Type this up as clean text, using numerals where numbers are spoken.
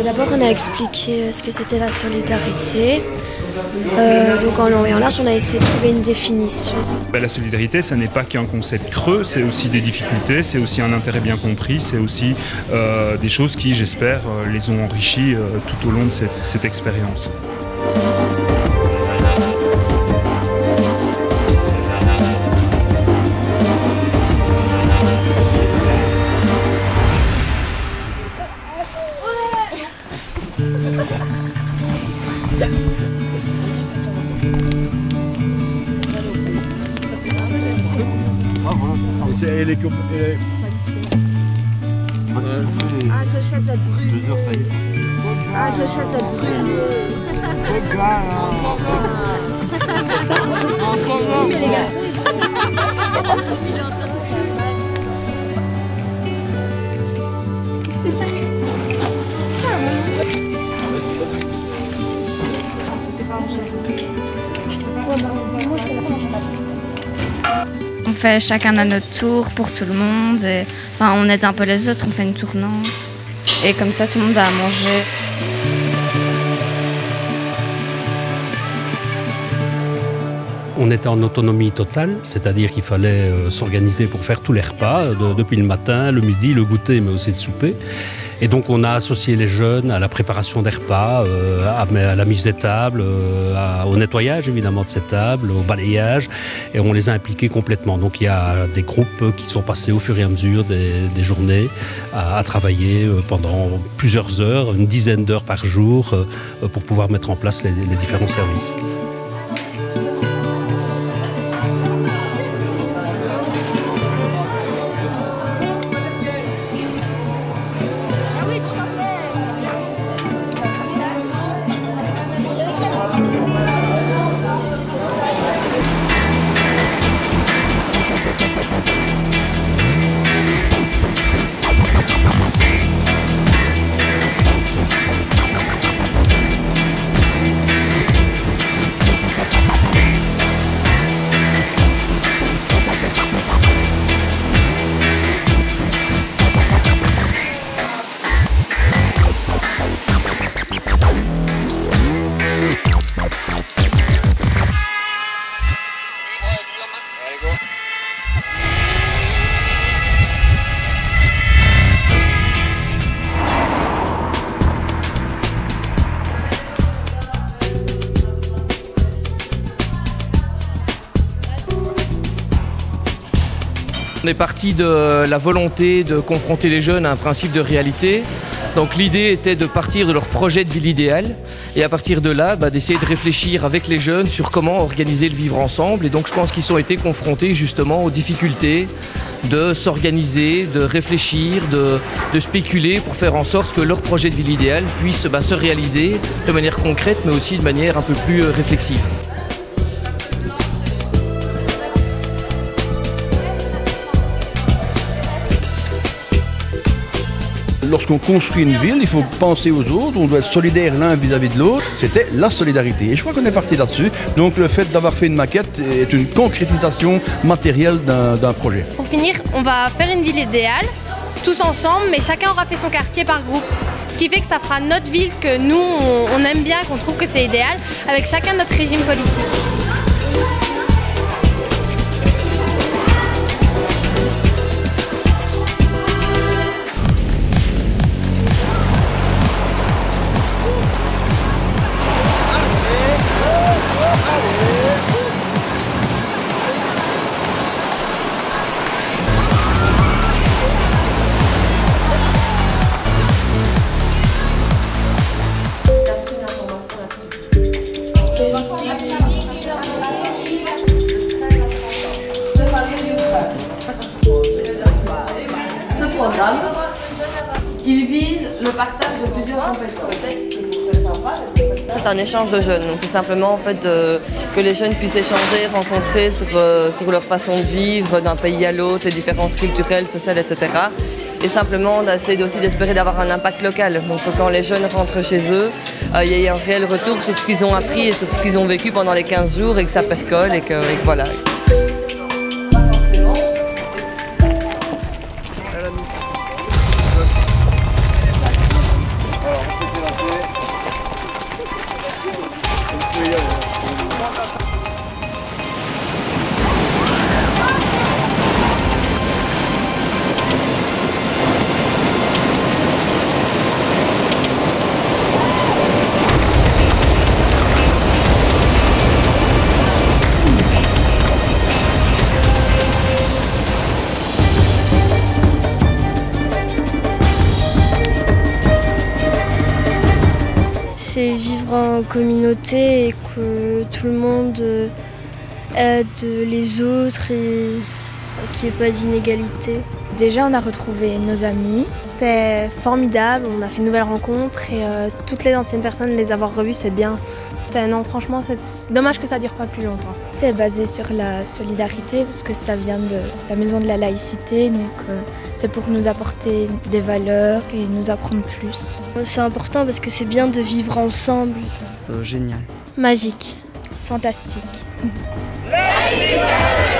D'abord, on a expliqué ce que c'était la solidarité. Donc en long et en large, on a essayé de trouver une définition. La solidarité, ça n'est pas qu'un concept creux, c'est aussi des difficultés, c'est aussi un intérêt bien compris, c'est aussi des choses qui, j'espère, les ont enrichis tout au long de cette expérience. Ah, ça chatte la brûle. 2 heures, ça y est. Ah, ça chatte la brûle. Mais les gars. On fait chacun à notre tour pour tout le monde. Et, enfin, on aide un peu les autres, on fait une tournante. Et comme ça, tout le monde a à manger. On était en autonomie totale, c'est-à-dire qu'il fallait s'organiser pour faire tous les repas, depuis le matin, le midi, le goûter, mais aussi le souper. Et donc on a associé les jeunes à la préparation des repas, à la mise des tables, au nettoyage évidemment de ces tables, au balayage, et on les a impliqués complètement. Donc il y a des groupes qui sont passés au fur et à mesure des journées à travailler pendant plusieurs heures, une dizaine d'heures par jour, pour pouvoir mettre en place les différents services. On est parti de la volonté de confronter les jeunes à un principe de réalité. Donc l'idée était de partir de leur projet de ville idéale et à partir de là, d'essayer de réfléchir avec les jeunes sur comment organiser le vivre ensemble. Et donc je pense qu'ils ont été confrontés justement aux difficultés de s'organiser, de réfléchir, de spéculer pour faire en sorte que leur projet de ville idéale puisse se réaliser de manière concrète mais aussi de manière un peu plus réflexive. Lorsqu'on construit une ville, il faut penser aux autres, on doit être solidaire l'un vis-à-vis de l'autre. C'était la solidarité. Et je crois qu'on est parti là-dessus. Donc le fait d'avoir fait une maquette est une concrétisation matérielle d'un projet. Pour finir, on va faire une ville idéale, tous ensemble, mais chacun aura fait son quartier par groupe. Ce qui fait que ça fera notre ville que nous, on aime bien, qu'on trouve que c'est idéal, avec chacun notre régime politique. Il vise le partage de plusieurs compétences. C'est un échange de jeunes, donc c'est simplement en fait que les jeunes puissent échanger, rencontrer sur leur façon de vivre d'un pays à l'autre, les différences culturelles, sociales, etc. Et simplement d'essayer aussi d'espérer d'avoir un impact local. Donc quand les jeunes rentrent chez eux, il y a un réel retour sur ce qu'ils ont appris et sur ce qu'ils ont vécu pendant les 15 jours et que ça percole et que voilà. Alors, on fait c'est vivre en communauté et que tout le monde aide les autres et qu'il n'y ait pas d'inégalité. Déjà, on a retrouvé nos amis. C'était formidable, on a fait une nouvelle rencontre et toutes les anciennes personnes, les avoir revues, c'est bien. Non, franchement, c'est dommage que ça ne dure pas plus longtemps. C'est basé sur la solidarité parce que ça vient de la maison de la laïcité, donc c'est pour nous apporter des valeurs et nous apprendre plus. C'est important parce que c'est bien de vivre ensemble. Génial. Magique. Fantastique. Laïcité.